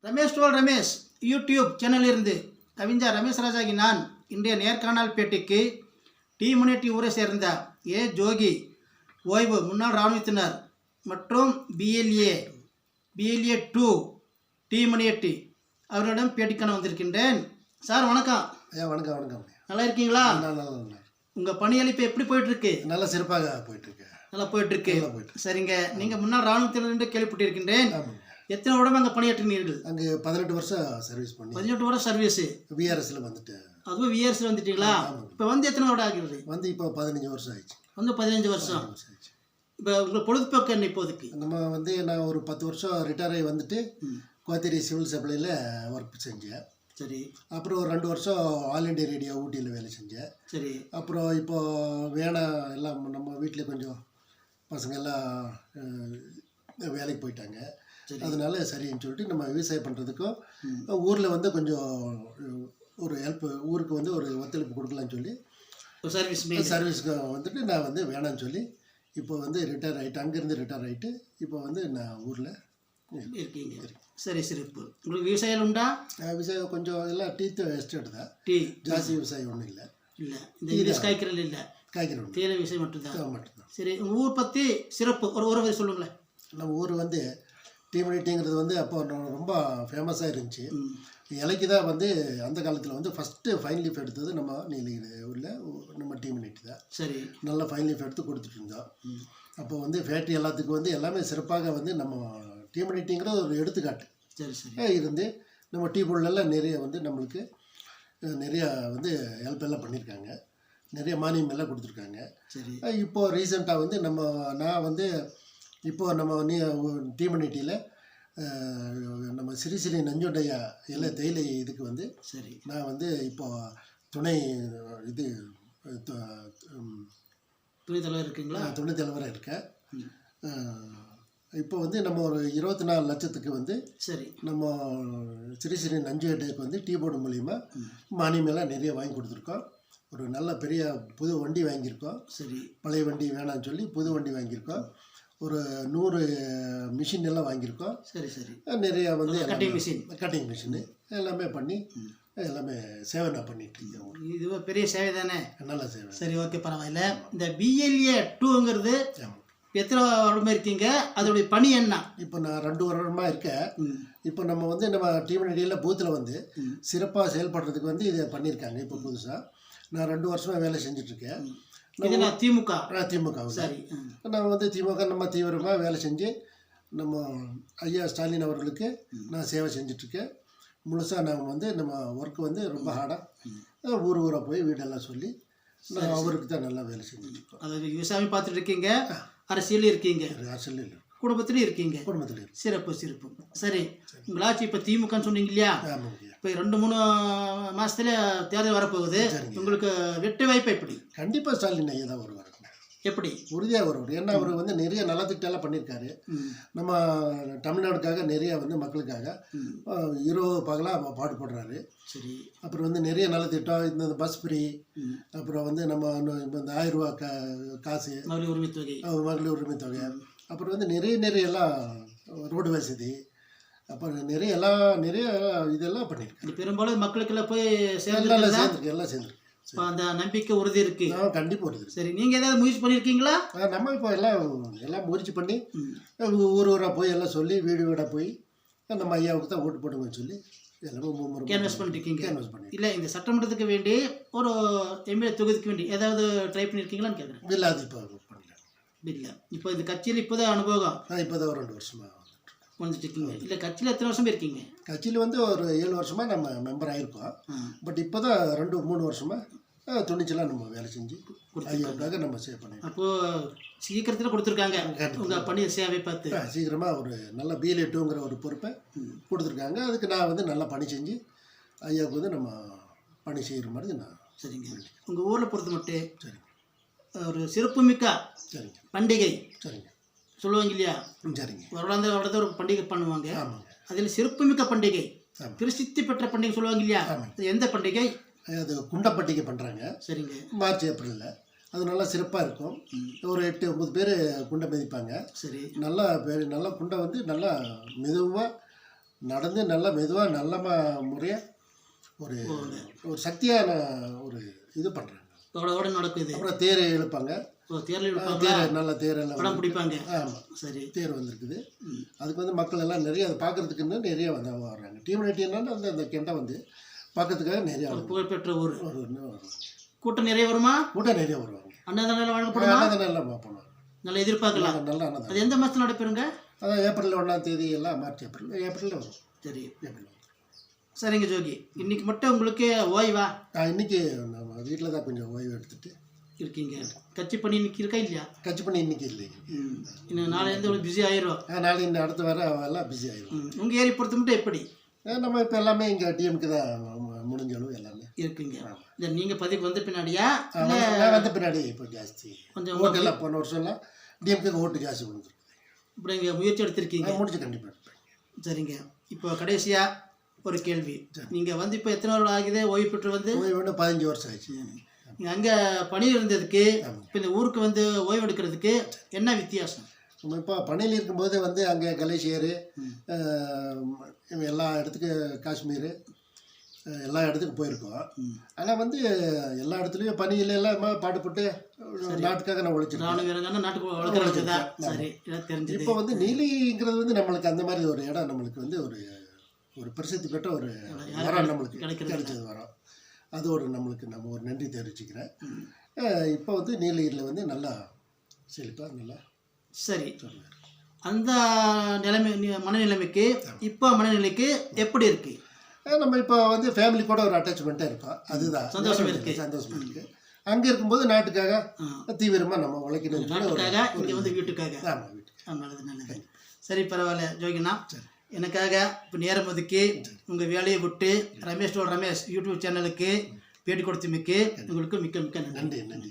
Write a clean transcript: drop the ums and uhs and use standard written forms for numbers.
Ramesh toll Ramesh YouTube சேனலிலிருந்து கவிஞர் ரமேஷ் ராஜாகி நான் இன்றைய நேர்காணல் பேட்டிக்கு டி முனியட்டி ஊரை சேர்ந்த ஏ ஜோகி ஓய்வு முன்னாள் இராணுவத்தினர் மற்றும் பிஎல்ஏ 2 டி முனியட்டி அவரிடம் பேட்டிக்கான வந்திருக்கின்றேன். சார் வணக்கம். வணக்கம் வணக்கம். நல்லா இருக்கீங்களா? உங்கள் பணியளிப்பு எப்படி போயிட்டுருக்கு? நல்லா சிறப்பாக போயிட்டுருக்கு. நல்லா போயிட்டுருக்கு. சரிங்க, நீங்கள் முன்னாள் இராணுவத்தினர் என்று கேள்விப்பட்டிருக்கின்றேன். எத்தனை வருடம் அங்கே பணியாற்றினீர்கள்? அங்கே 18 வருஷம் சர்வீஸ் பண்ணி. 18 வருடம் சர்வீஸ். விஆர்எஸ்ல வந்துட்டு. அதுவும் விஆர்எஸ்ல வந்துட்டீங்களா? இப்போ வந்து எத்தனை வருடம் ஆகிறது? வந்து இப்போ 15 வருஷம் ஆயிடுச்சு. வந்து 15 வருஷம். இப்போ உங்கள் பொழுதுபோக்கு என்ன இப்போதைக்கு? நம்ம வந்து நான் ஒரு 10 வருஷம் ரிட்டையர் ஆகி வந்துட்டு கோத்தேரி சிவில் சப்ளையில் ஒர்க் செஞ்சேன். சரி. அப்புறம் ஒரு 2 வருஷம் ஆல் இண்டியா ரேடியோ ஊட்டியில் வேலை செஞ்சேன். சரி. அப்புறம் இப்போ வேணாம் எல்லாம் நம்ம வீட்டில் கொஞ்சம் பசங்க எல்லாம் வேலைக்கு போயிட்டாங்க. அதனால சரின்னு சொல்லிட்டு நம்ம விவசாயம் பண்ணுறதுக்கும் ஊரில் வந்து கொஞ்சம் ஒரு ஹெல்ப், ஊருக்கு வந்து ஒரு ஒத்துழைப்பு கொடுக்கலான்னு சொல்லி சர்வீஸ்க்கு வந்துட்டு நான் வந்து வேணான்னு சொல்லி இப்போ வந்து ரிட்டையர் ஆகிட்டு, அங்கேருந்து ரிட்டையர் ஆகிட்டு இப்போ வந்து நான் ஊரில் இருக்கீங்க. சரி, சிறப்பு. உங்களுக்கு விவசாயம் உண்டா? விவசாயம் கொஞ்சம் எல்லாம் டீத்து எஸ்டேட் தான். டீ ஜாஸ்தி விவசாயம் ஒன்றும் இல்லை. இல்லை, இந்த காய்கறி இல்லை, காய்கறி தேயிலை விவசாயம் மட்டும்தான். மட்டும்தான். சரி, உங்கள் ஊர் பற்றி சிறப்பு ஒரு வரி சொல்லுங்களேன். நம்ம ஊர் வந்து டீ முனியட்டிங்கிறது வந்து அப்போ ரொம்ப ஃபேமஸாக இருந்துச்சு. இலைக்கு தான் வந்து அந்த காலத்தில் வந்து ஃபஸ்ட்டு ஃபைன் லீஃப் எடுத்தது நம்ம நீலகிரி உள்ள நம்ம டீ முனியட்டி தான். சரி. நல்ல ஃபைன் லீஃப் எடுத்து கொடுத்துட்டு இருந்தோம். அப்போ வந்து ஃபேக்ட்ரி எல்லாத்துக்கும் வந்து எல்லாமே சிறப்பாக வந்து நம்ம டீ முனியட்டிங்கிறது ஒரு எடுத்துக்காட்டு. சரி சரி. இருந்து நம்ம டீ பொருளெல்லாம் நிறைய வந்து நம்மளுக்கு நிறையா வந்து ஹெல்ப் எல்லாம் பண்ணியிருக்காங்க. நிறைய மானியம் எல்லாம் கொடுத்துருக்காங்க. சரி. இப்போது ரீசெண்டாக வந்து நான் வந்து இப்போது நம்ம டீ முனியட்டியில் நம்ம ஸ்ரீ நஞ்சுண்டையா எல்லா தேயிலை இதுக்கு வந்து சரி நான் வந்து இப்போ துணை இது துணைத் தலைவர் இருக்கீங்களா? துணைத் தலைவராக இருக்கேன். இப்போ வந்து நம்ம ஒரு 24 லட்சத்துக்கு வந்து சரி நம்ம ஸ்ரீ நஞ்சுண்டையாக்கு வந்து டீ போர்டு மூலிமா மானியமெல்லாம் நிறைய வாங்கி கொடுத்துருக்கோம். ஒரு நல்ல பெரிய புது வண்டி வாங்கியிருக்கோம். சரி. பழைய வண்டி வேணான்னு சொல்லி புது வண்டி வாங்கியிருக்கோம். ஒரு 100 மிஷின் எல்லாம் வாங்கியிருக்கோம். சரி சரி. நிறையா வந்து கட்டிங் மிஷின் எல்லாமே பண்ணி எல்லாமே சேவை நான் பண்ணிட்டு இருக்கேன். இது பெரிய சேவை தானே? நல்ல சேவை. சரி, ஓகே, பரவாயில்ல. இந்த பிஎல்ஏ 2ங்கிறது எத்தனை வருடமா இருக்கீங்க? அதோடைய பணி என்ன? இப்போ நான் 2 வருடமாக இருக்கேன். இப்போ நம்ம வந்து நம்ம டீ முனியட்டியில் பூத்தில் வந்து சிறப்பாக செயல்படுறதுக்கு வந்து இதை பண்ணியிருக்காங்க. இப்போ புதுசாக நான் 2 வருஷமாக வேலை செஞ்சிட்ருக்கேன். திமுக. சரி. நான் வந்து திமுக நம்ம தீவிரமாக வேலை செஞ்சு நம்ம ஐயா ஸ்டாலின் அவர்களுக்கு நான் சேவை செஞ்சிட்ருக்கேன். முழுசாக நான் வந்து நம்ம ஒர்க்கு வந்து ரொம்ப ஹார்டாக ஊராக போய் வீடெல்லாம் சொல்லி நான் அவருக்கு தான் நல்லா வேலை செஞ்சுருக்கோம். அதாவது விவசாயம் பார்த்துட்டு இருக்கீங்க, அரசியல் இருக்கீங்க, அரசியல் குடும்பத்திலையும் இருக்கீங்க. குடும்பத்தில் சிறப்பு சிறப்பு. சரி, உங்களாச்சு இப்போ திமுகன்னு சொன்னீங்க இல்லையா? இப்போ 2-3 மாதத்துல தேர்தல் வரப்போகுது. உங்களுக்கு வெற்றி வாய்ப்பு எப்படி? கண்டிப்பாக ஸ்டாலின் ஐயா தான் வருவார். எப்படி? உறுதியாக வருவார். ஏன்னா அவர் வந்து நிறைய நலத்திட்டெல்லாம் பண்ணியிருக்காரு. நம்ம தமிழ்நாடுக்காக நிறைய வந்து மக்களுக்காக இரவு பகலாக பாடுபடுறாரு. சரி. அப்புறம் வந்து நிறைய நலத்திட்டம், இந்த பஸ் ஃப்ரீ, அப்புறம் வந்து நம்ம இந்த 1000 ரூபா காசு மகளிர் உரிமை தொகை, அப்புறம் வந்து நிறைய எல்லாம் ரோடு வசதி, அப்புறம் நிறைய இதெல்லாம் பண்ணியிருக்காரு. பெரும்பாலும் மக்களுக்கெல்லாம் போய் சேர்ந்துருக்கு. அந்த நம்பிக்கை உறுதி இருக்கு. கண்டிப்பாக வருது. சரி, நீங்கள் ஏதாவது முயற்சி பண்ணியிருக்கீங்களா? நம்ம இப்போ எல்லாம் முயற்சி பண்ணி ஊராக போய் எல்லாம் சொல்லி வீடாக போய் நம்ம ஐயாவுக்கு தான் ஓட்டு போட்டுங்கன்னு சொல்லி எல்லாமே கேன்வஸ் பண்ணிருக்கீங்க. இல்லை, இந்த சட்டமன்றத்துக்கு வேண்டி ஒரு எம்எல்ஏ தொகுதிக்கு வேண்டி ஏதாவது ட்ரை பண்ணியிருக்கீங்களான்னு கேட்குறேன். இல்லை, அது இப்போ பண்ணல. இல்லை, இப்போ இந்த கட்சியில் இப்போதான் அனுபவம். இப்போ தான் ஒரு 2 வருஷமாக வந்துட்டு இருக்கீங்க. இல்லை, கட்சியில் எத்தனை வருஷம் இருக்கீங்க? கட்சியில் வந்து ஒரு 7 வருஷமாக நம்ம மெம்பர் ஆகிருக்கோம். பட் இப்போ தான் 2-3 வருஷமாக துணிச்சலாக நம்ம வேலை செஞ்சு ஐயாவுக்காக நம்ம சேவ் பண்ணி. அப்போது சீக்கிரத்தில் கொடுத்துருக்காங்க உங்கள் பணி சேவை பார்த்து. சீக்கிரமாக ஒரு நல்ல பிஎல்ஏ 2ங்கிற ஒரு பொறுப்பை கொடுத்துருக்காங்க. அதுக்கு நான் வந்து நல்லா பணி செஞ்சு ஐயாவுக்கு வந்து நம்ம பணி செய்கிற மாதிரி நான். சரிங்க. உங்கள் ஊரில் பொறுத்த மட்டும் சரி ஒரு சிறப்புமிக்க சரிங்க பண்டிகை சரிங்க சொல்லுவாங்க இல்லையா? சரிங்க. வருடாந்த ஒரு பண்டிகை பண்ணுவாங்க. ஆமாங்க. அதில் சிறப்புமிக்க பண்டிகை, பிரசித்தி பெற்ற பண்டிகை சொல்லுவாங்க இல்லையா? அது எந்த பண்டிகை? அது குண்டப்பண்டிகை பண்ணுறாங்க. சரிங்க. மார்ச் ஏப்ரலில். அது நல்லா சிறப்பாக இருக்கும். ஒரு 8-9 பேர் குண்டை மிதிப்பாங்க. சரி. நல்லா குண்டை வந்து நல்லா மெதுவாக நடந்து நல்லா மெதுவாக நல்ல முறையாக ஒரு ஒரு சக்தியான ஒரு இது பண்ணுறாங்க. ஓட நடக்குது. அப்புறம் தேர் இழுப்பாங்க. தேர் நல்ல தேரெல்லாம் படம் பிடிப்பாங்க. ஆமாம், சரி. தேர் வந்திருக்குது. அதுக்கு வந்து மக்கள் எல்லாம் நிறைய அதை பார்க்கறதுக்குன்னு நிறைய வர்றாங்க. டீம்யூனிட்டின்னா அந்த கெண்டை வந்து பார்க்கறதுக்காக நிறைய புகழ்பெற்ற ஊர். வருவாங்க. கூட்டம் நிறைய வருமா? கூட்டம் நிறைய வருவாங்க. அன்னதானம் வழங்கப்படுமா? அன்னதானம் பண்ணுவாங்க. நல்லா எதிர்பார்க்கலாம். நல்லா அன்னதானம். அது எந்த மாதத்தில் நடைபெறுங்க? அதான் ஏப்ரல் 1ஆம் தேதி எல்லாம் மார்ச் ஏப்ரலில் வரும். சரி, ஏப்ரல். சரிங்க ஜோகி. இன்னைக்கு மட்டும் உங்களுக்கு ஓய்வா? இன்னைக்கு நம்ம வீட்டில் தான் கொஞ்சம் ஓய்வு எடுத்துட்டு இருக்கீங்க. கட்சி பணி இன்னைக்கு இருக்கா இல்லையா? கட்சி பண்ணி இன்னைக்கு இல்லைங்க. இன்னும் நாளையிலேருந்து உங்களுக்கு பிஸி ஆயிரும். நாளை இந்த அடுத்த வர எல்லாம் பிஸி ஆயிடும். உங்கள் ஏரி பொறுத்த மட்டும் எப்படி? நம்ம இப்போ எல்லாமே இங்கே டிஎம்க்கு தான் முடிஞ்ச அளவு எல்லாமே இருக்குங்க. இல்லை நீங்கள் பதிவுக்கு வந்த பின்னாடியா? நான் வந்த பின்னாடி இப்போ ஜாஸ்தி கொஞ்சம் ஓட்டெல்லாம் போன வருஷம்லாம் டிஎம்க்கு ஓட்டு ஜாஸ்தி கொடுத்துருக்கு. இப்படி இங்கே முயற்சி எடுத்திருக்கீங்க. முடிச்சு கண்டிப்பாக எடுப்பேன். சரிங்க. இப்போ கடைசியாக ஒரு கேள்வி. நீங்கள் வந்து இப்போ எத்தனை வருடம் ஆகுது ஓய்வு பெற்று வந்து? ஓய்வு 15 வருஷம் ஆயிடுச்சு. நீங்கள் அங்கே பணி இருந்ததுக்கு இப்போ இந்த ஊருக்கு வந்து ஓய்வு எடுக்கிறதுக்கு என்ன வித்தியாசம்? நம்ம இப்போ பணியில் இருக்கும்போது வந்து அங்கே கலேஷியர் எல்லா இடத்துக்கு காஷ்மீர் எல்லா இடத்துக்கும் போயிருக்கோம். ஆனால் வந்து எல்லா இடத்துலையும் பணியில எல்லாம் பாடுபட்டு நாட்டுக்காக நான் உழைச்சிருக்கேன். ராணுவ வீரங்கன்னா நாட்டுக்கு வளர்க்குறது. சரி, தெரிஞ்சு. இப்போ வந்து நீலிங்கிறது வந்து நம்மளுக்கு அந்த மாதிரி ஒரு இடம் நம்மளுக்கு வந்து ஒரு ஒரு பிரசித்தி பெற்ற ஒரு வரம் நம்மளுக்கு கிடைச்சது வரம். அது ஒரு நம்மளுக்கு நம்ம ஒரு நன்றி தெரிவிச்சுக்கிறேன். இப்போ வந்து நீலகிரியில் வந்து நல்லா செழிப்பாக நல்லா. சரி, அந்த மனநிலைமைக்கு இப்போ மனநிலைக்கு எப்படி இருக்கு? நம்ம இப்போ வந்து ஃபேமிலி கூட ஒரு அட்டாச்மெண்ட்டாக இருப்போம். அதுதான் சந்தோஷமாக இருக்குது. அங்கே இருக்கும்போது நாட்டுக்காக தீவிரமாக நம்ம உழைக்கணும். நாட்டுக்காக, இங்கே வந்து வீட்டுக்காக. ஆமாம், வீட்டுக்கு. நல்லது நல்லது. சரி, பரவாயில்ல ஜோகினா. எனக்காக இப்போ நேரம் ஒதுக்கி உங்கள் வேலையை விட்டு ரமேஷ் யூடியூப் சேனலுக்கு பேட்டி கொடுத்தமைக்கு உங்களுக்கு மிக்க மிக்க நன்றி. நன்றி.